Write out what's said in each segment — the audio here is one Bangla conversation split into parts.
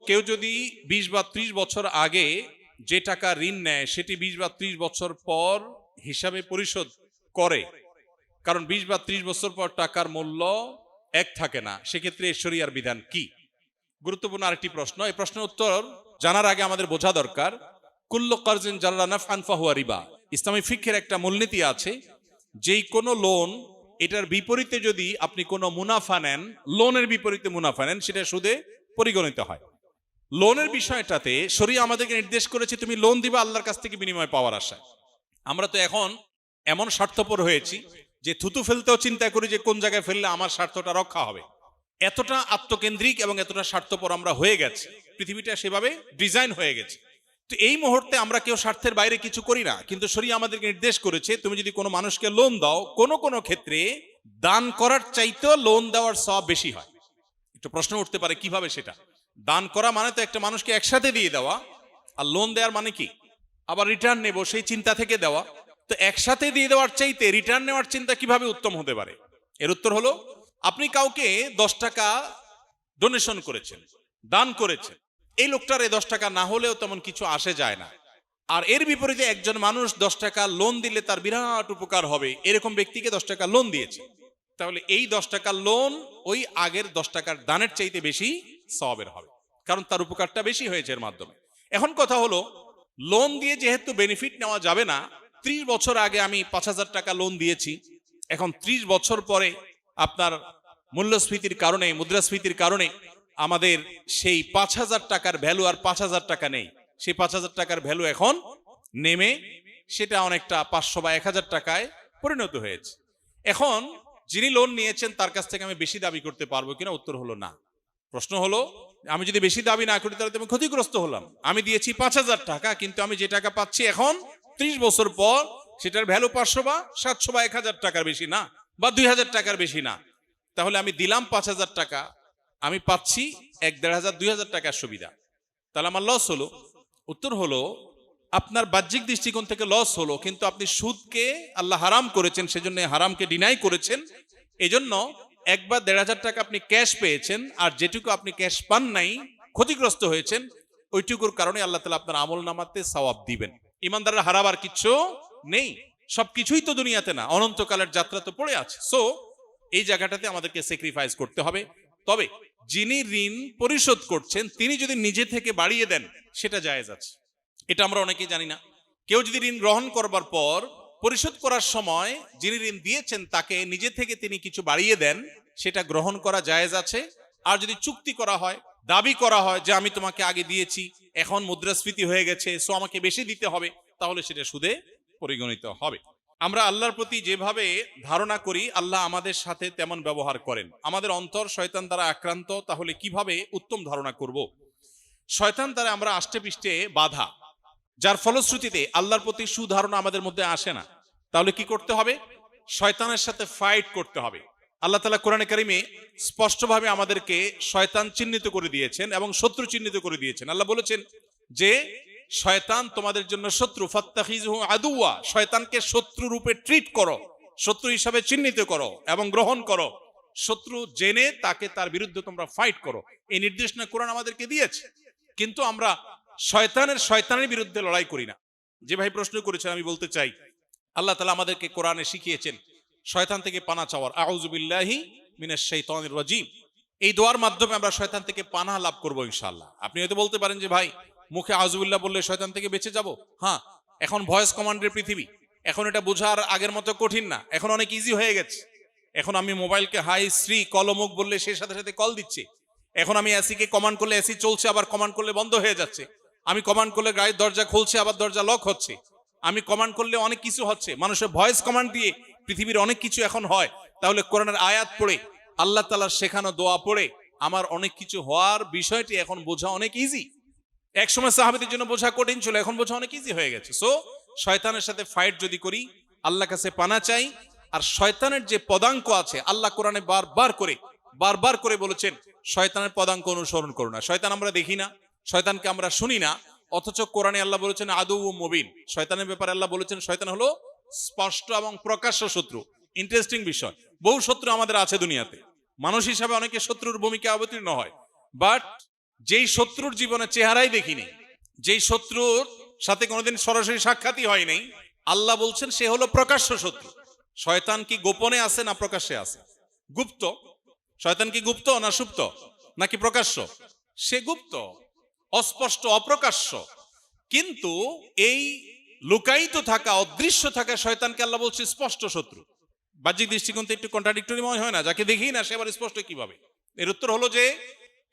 কেউ যদি 20 বা 30 বছর আগে যে টাকা ঋণ নেয় সেটি 20 বা 30 বছর পর হিসাবে পরিশোধ করে, কারণ 20 বা 30 বছর পর টাকার মূল্য এক থাকে না, সেক্ষেত্রে শরিয়ার বিধান কি? গুরুত্বপূর্ণ আরেকটি প্রশ্ন। এই প্রশ্নের উত্তর জানার আগে আমাদের বোঝা দরকার, কুল্লু কারজিন জাররা নাফআন ফাহুয়া রিবা। ইসলামী ফিকহের একটা মূলনীতি আছে, যেই কোনো লোন, এটার বিপরীতে যদি আপনি কোনো মুনাফা নেন, লোনের বিপরীতে মুনাফা নেন, সেটা সুদে পরিগণিত হয়। লোনের বিষয়টাতে শরিয়া আমাদেরকে নির্দেশ করেছে তুমি লোন দিবা আল্লাহর কাছ থেকে বিনিময় পাওয়ার আশায়। আমরা তো এখন এমন স্বার্থপর হয়েছি যে থুতু ফেলতেও চিন্তা করি যে কোন জায়গায় ফেললে আমার স্বার্থটা রক্ষা হবে। এতটা আত্মকেন্দ্রিক এবং এতটা স্বার্থপর আমরা হয়ে গেছি, পৃথিবীটা সেভাবে ডিজাইন হয়ে গেছে। তো এই মুহূর্তে আমরা কেউ স্বার্থের বাইরে কিছু করি না, কিন্তু শরিয়া আমাদেরকে নির্দেশ করেছে তুমি যদি কোনো মানুষকে লোন দাও, কোনো কোনো ক্ষেত্রে দান করার চাইতেও লোন দেওয়ার সওয়াব বেশি হয়। একটু প্রশ্ন উঠতে পারে কিভাবে সেটা? দান করা মানে তো একটা মানুষকে একসাথে দিয়ে দেওয়া, আর লোন দেওয়ার মানে কি আবার রিটার্ন নেব সেই চিন্তা থেকে দেওয়া। তো একসাথে দিয়ে দেওয়ার চাইতে রিটার্ন নেওয়ার চিন্তা কিভাবে উত্তম হতে পারে? এর উত্তর হলো, আপনি কাউকে 10 টাকা ডোনেশন করেছেন, দান করেছেন, এই লোকটার এই 10 টাকা না হলেও তেমন কিছু আসে যায় না, আর এর বিপরীতে একজন মানুষ 10 টাকা লোন দিলে তার বিরাট উপকার হবে, এরকম ব্যক্তিকে 10 টাকা লোন দিয়েছে, তাহলে এই 10 টাকা লোন ওই আগের 10 টাকার দানের চাইতে বেশি সওয়াবের হবে, কারণ তার উপকারটা বেশি হয়েছে এর মাধ্যমে। এখন কথা হলো, লোন দিয়ে যেহেতু বেনিফিট নেওয়া যাবে না, 30 বছর আগে আমি 5,000 টাকা লোন দিয়েছি, এখন 30 বছর পরে আপনার মূল্যস্ফীতির কারণে, মুদ্রাস্ফীতির কারণে আমাদের সেই 5,000 টাকার ভ্যালু আর 5,000 টাকা নেই, সেই 5,000 টাকার ভ্যালু এখন নেমে সেটা অনেকটা 500 বা 1,000 টাকায় পরিণত হয়েছে। এখন যিনি লোন নিয়েছেন তার কাছ থেকে আমি বেশি দাবি করতে পারবো কিনা? উত্তর হলো না। প্রশ্ন হলো, আমি যদি বেশি দাবি না করি তাহলে আমি ক্ষতিগ্রস্ত হলাম। আমি দিয়েছি 5,000 টাকা, কিন্তু আমি যে টাকা পাচ্ছি এখন 30 বছর পর সেটার ভ্যালু 500 বা 700 বা 1,000 টাকার বেশি না, বা 2,000 টাকার বেশি না। তাহলে আমি দিলাম 5,000 টাকা, আমি পাচ্ছি 1,500 2,000 টাকার সুবিধা, তাহলে আমার লস হলো? উত্তর হলো, আপনার বাহ্যিক দৃষ্টিকোণ থেকে লস হলো, কিন্তু আপনি সুদকে আল্লাহ হারাম করেছেন, সেজন্য হারামকে ডিনাই করেছেন। এজন্য 1 বা 1,500 টাকা আপনি ক্যাশ পেয়েছেন, আর যেটুকু আপনি ক্যাশ পান নাই, ক্ষতিগ্রস্ত হয়েছেন, ওইটুকুর কারণে আল্লাহ তাআলা আপনার আমল নামাতে সওয়াব দিবেন। ইমানদাররা হারাবার কিচ্ছু নেই, সবকিছুই তো দুনিয়াতে না, অনন্তকালের যাত্রা তো পড়ে আছে। সো এই জায়গাটাতে আমাদেরকে স্যাক্রিফাইস করতে হবে। তবে যিনি ঋণ পরিশোধ করছেন তিনি যদি নিজে থেকে বাড়িয়ে দেন সেটা জায়েজ আছে, এটা আমরা অনেকেই জানি না। কেউ যদি ঋণ গ্রহণ করবার পর পরিশোধ করার সময় যিনি ঋণ দিয়েছেন তাকে নিজে থেকে তিনি কিছু বাড়িয়ে দেন, সেটা গ্রহণ করা জায়েজ আছে। আর যদি চুক্তি করা হয়, দাবি করা হয় যে আমি তোমাকে আগে দিয়েছি, এখন মুদ্রাস্ফীতি হয়ে গেছে, সো আমাকে বেশি দিতে হবে, তাহলে সেটা সুদে পরিগণিত হবে। আমরা আল্লাহর প্রতি যেভাবে ধারণা করি আল্লাহ আমাদের সাথে তেমন ব্যবহার করেন। আমাদের অন্তর শয়তান দ্বারা আক্রান্ত, তাহলে কিভাবে উত্তম ধারণা করব? শয়তান দ্বারা আমরা আষ্টে পৃষ্ঠে বাধা, যার ফলশ্রুতিতে আল্লাহর প্রতি সুধারণা আমাদের মধ্যে আসে না। তাহলে কি করতে হবে? শয়তানের সাথে ফাইট করতে হবে। আল্লাহ তাআলা কোরআনে কারিমে স্পষ্টভাবে আমাদেরকে শয়তান চিহ্নিত করে দিয়েছেন এবং শত্রু চিহ্নিত করে দিয়েছেন। আল্লাহ বলেছেন যে শয়তান তোমাদের জন্য শত্রু, ফাত্তাখিযুহু আদুওয়া, শয়তানকে শত্রু রূপে ট্রিট করো, শত্রু হিসাবে চিহ্নিত করো এবং গ্রহণ করো, শত্রু জেনে তাকে তার বিরুদ্ধে তোমরা ফাইট করো। এই নির্দেশনা কোরআন আমাদেরকে দিয়েছে, কিন্তু আমরা শয়তানের বিরুদ্ধে লড়াই করি না। যে ভাই প্রশ্ন করেছেন, আমি বলতে চাই আল্লাহ তাআলা আমাদেরকে কোরআনে শিখিয়েছেন শয়তান থেকে পানাহ চাওয়ার, আউযু বিল্লাহি মিনাশ শাইতানির রাজীম। এই দোয়ার মাধ্যমে আমরা শয়তান থেকে পানাহ লাভ করব ইনশাআল্লাহ। আপনি হয়তো বলতে পারেন যে ভাই মুখে আউযু বিল্লাহ বললে শয়তান থেকে বেঁচে যাব। হ্যাঁ, এখন ভয়েস কমান্ডের পৃথিবী, এখন এটা বোঝার আগের মতো কঠিন না, এখন অনেক ইজি হয়ে গেছে। এখন আমি মোবাইলকে হাই শ্রী কলমুক বললে সে সাথে সাথে কল দিচ্ছে। এখন আমি এসিকে কমান্ড করলে এসি চলছে, আবার কমান্ড করলে বন্ধ হয়ে যাচ্ছে। আমি কমান্ড করলে গাড়ির দরজা খুলছে, আবার দরজা লক হচ্ছে। আমি কমান্ড করলে অনেক কিছু হচ্ছে। মানুষের ভয়েস কমান্ড দিয়ে পৃথিবীর অনেক কিছু এখন হয়। তাহলে কোরআনের আয়াত পড়ে, আল্লাহ তাআলার শেখানো দোয়া পড়ে আমার অনেক কিছু হওয়ার বিষয়টি এখন বোঝা অনেক ইজি। একসময় সাহাবীদের জন্য বোঝা কঠিন ছিল, এখন বোঝা অনেক ইজি হয়ে গেছে। সো শয়তানের সাথে ফাইট যদি করি, আল্লাহর কাছে পানা চাই। আর শয়তানের যে পদাঙ্ক আছে, আল্লাহ কোরআনে বারবার করে বলেছেন শয়তানের পদাঙ্ক অনুসরণ করো না। শয়তান আমরা দেখি না, শয়তানকে আমরা শুনি না, অথচ কোরআনে আল্লাহ বলেছেন আদুউম মুবিন। শয়তানের ব্যাপারে আল্লাহ বলেছেন শয়তান হলো স্পষ্ট এবং প্রকাশ্য শত্রু। ইন্টারেস্টিং বিষয়, বহু শত্রু আমাদের আছে দুনিয়াতে। মানুষ হিসাবে অনেকে শত্রুর ভূমিকা অবতীর্ণ হয়, বাট যেই শত্রুর জীবনে চেহারাই দেখিনি, যেই শত্রুর সাথে কোনোদিন সরাসরি সাক্ষাৎই হয় নাই, আল্লাহ বলছেন সে হলো প্রকাশ্য শত্রু। শয়তান কি গোপনে আছে না প্রকাশ্যে আছে? গুপ্ত। শয়তান কি গুপ্ত না সুপ্ত নাকি প্রকাশ্য? সে গুপ্ত, অস্পষ্ট, অপ্রকাশ্য। কিন্তু এই লুকায়িত থাকা, অদৃশ্য থাকা শয়তানকে আল্লাহ বলছে স্পষ্ট শত্রু। বাহ্যিক দৃষ্টিকোণ থেকে একটু কন্ট্রাডিক্টরি মনে হয় না? যাকে দেখি না সে আবার স্পষ্ট কিভাবে? এর উত্তর হলো যে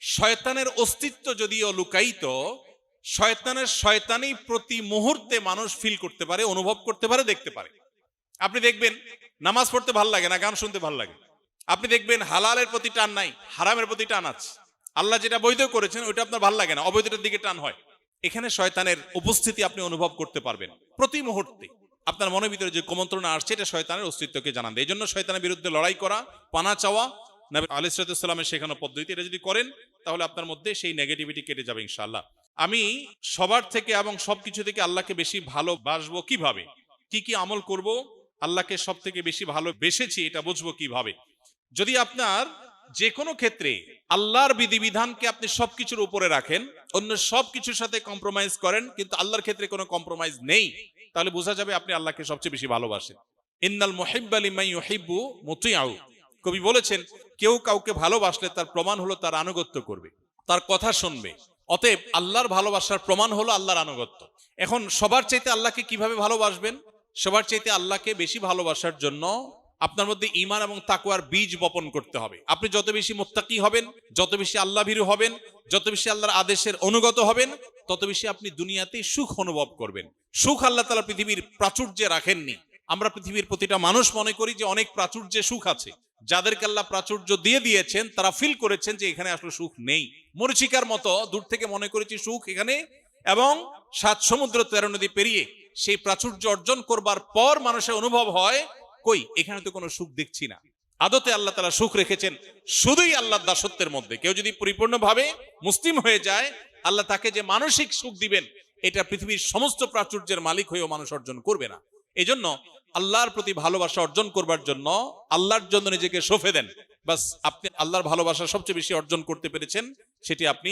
শয়তানের অস্তিত্ব যদিও লুকায়িত, শয়তানের শয়তানি প্রতি মুহূর্তে মানুষ ফিল করতে পারে, অনুভব করতে পারে, দেখতে পারে। আপনি দেখবেন নামাজ পড়তে ভাল লাগে না, গান শুনতে ভাল লাগে। আপনি দেখবেন হালালের প্রতি টান নাই, হারামের প্রতি টান আছে। আল্লাহ যেটা বৈধ করেছেন ওইটা আপনার ভাল লাগে না, অবৈধটার দিকে টান হয়। এখানে শয়তানের উপস্থিতি আপনি অনুভব করতে পারবেন প্রতি মুহূর্তে। আপনার মনের ভিতরে যে কুমন্ত্রণা আসছে এটা শয়তানের অস্তিত্বকে জানান দেয়। এই জন্য শয়তানের বিরুদ্ধে লড়াই করা, পানা চাওয়া, নবী আলাইহিস সালামের শেখানো পদ্ধতি, এটা যদি করেন তাহলে আপনার মধ্যে সেই নেগেটিভিটি কেটে যাবে ইনশাআল্লাহ। আমি সবার থেকে এবং সবকিছু থেকে আল্লাহকে বেশি ভালোবাসবো কিভাবে, কি কি আমল করব, আল্লাহকে সব থেকে বেশি ভালোবেসেছি এটা বুঝবো কিভাবে? যদি আপনার যে কোনো ক্ষেত্রে আল্লাহর বিধিবিধানকে আপনি সবকিছুর উপরে রাখেন, অন্য সবকিছুর সাথে কম্প্রোমাইজ করেন, কিন্তু আল্লাহর ক্ষেত্রে কোনো কম্প্রোমাইজ নেই, তাহলে বোঝা যাবে আপনি আল্লাহকে সবচেয়ে বেশি ভালোবাসেন। ইন্নাল মুহিব্বা লিমান ইউহিব্বু মুতিউ। কবি বলেছেন কেউ কাউকে ভালোবাসলে তার প্রমাণ হলো তার আনুগত্য করবে, তার কথা শুনবে। অতএব আল্লাহর ভালোবাসার প্রমাণ হলো আল্লাহর আনুগত্য। এখন সবার চাইতে আল্লাহকে কিভাবে ভালোবাসবেন? সবার চাইতে আল্লাহকে বেশি ভালোবাসার জন্য আপনার মধ্যে ঈমান এবং তাকওয়ার বীজ বপন করতে হবে। আপনি যত বেশি মুত্তাকি হবেন, যত বেশি আল্লাহ ভীরু হবেন, যত বেশি আল্লাহর আদেশের অনুগত হবেন, তত বেশি আপনি দুনিয়াতে সুখ অনুভব করবেন। সুখ আল্লাহ তাআলা পৃথিবীর প্রাচুর্যে রাখেননি। আমরা পৃথিবীর প্রতিটা মানুষ মনে করি যে অনেক প্রাচুর্যে সুখ আছে। যাদেরকে আল্লাহ প্রাচুর্য দিয়ে দিয়েছেন তারা ফিল করেছেন যে এখানে আসলে সুখ নেই। মরীচিকার মতো দূর থেকে মনে করেছি সুখ এখানে, এবং 7 সমুদ্র 13 নদী পেরিয়ে সেই প্রাচুর্য অর্জন করবার পর মানুষের অনুভব হয় কই এখানে তো কোনো সুখ দেখছি না। আদতে আল্লাহ তাআলা সুখ রেখেছেন শুধুই আল্লাহর দাসত্বের মধ্যে। কেউ যদি পরিপূর্ণভাবে মুসলিম হয়ে যায়, আল্লাহ তাকে যে মানসিক সুখ দিবেন এটা পৃথিবীর সমস্ত প্রাচুর্যের মালিক হয়েও মানুষ অর্জন করবে না। এজন্য আল্লাহর প্রতি ভালোবাসা অর্জন করবার জন্য আল্লাহর জন্য নিজেকে সঁপে দেন। বাস, আপনি আল্লাহর ভালোবাসা সবচেয়ে বেশি অর্জন করতে পেরেছেন, সেটি আপনি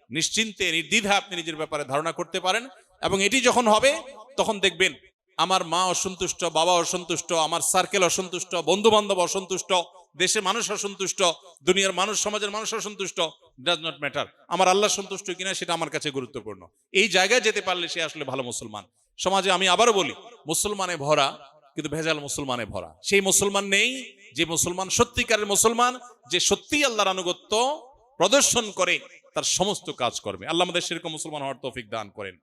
নিশ্চিন্তে নির্দ্বিধা আপনি নিজের ব্যাপারে ধারণা করতে পারেন। এবং এটি যখন হবে তখন দেখবেন আমার মা অসন্তুষ্ট, বাবা অসন্তুষ্ট, আমার সার্কেল অসন্তুষ্ট, বন্ধু বান্ধব অসন্তুষ্ট, দেশে মানুষ অসন্তুষ্ট, দুনিয়ার মানুষ, সমাজের মানুষ অসন্তুষ্ট, ডাজ নট ম্যাটার। আমার আল্লাহ সন্তুষ্ট কিনা সেটা আমার কাছে গুরুত্বপূর্ণ। এই জায়গায় যেতে পারলে সে আসলে ভালো মুসলমান। সমাজে আমি আবারও বলি মুসলমানে ভরা, কিন্তু ভেজাল মুসলমানে ভরা। সেই মুসলমান নেই যে মুসলমান সত্যিকারের মুসলমান, যে সত্যি আল্লাহর আনুগত্য প্রদর্শন করে তার সমস্ত কাজ করবে। আল্লাহ আমাদের সেরকম মুসলমান হওয়ার তৌফিক দান করেন।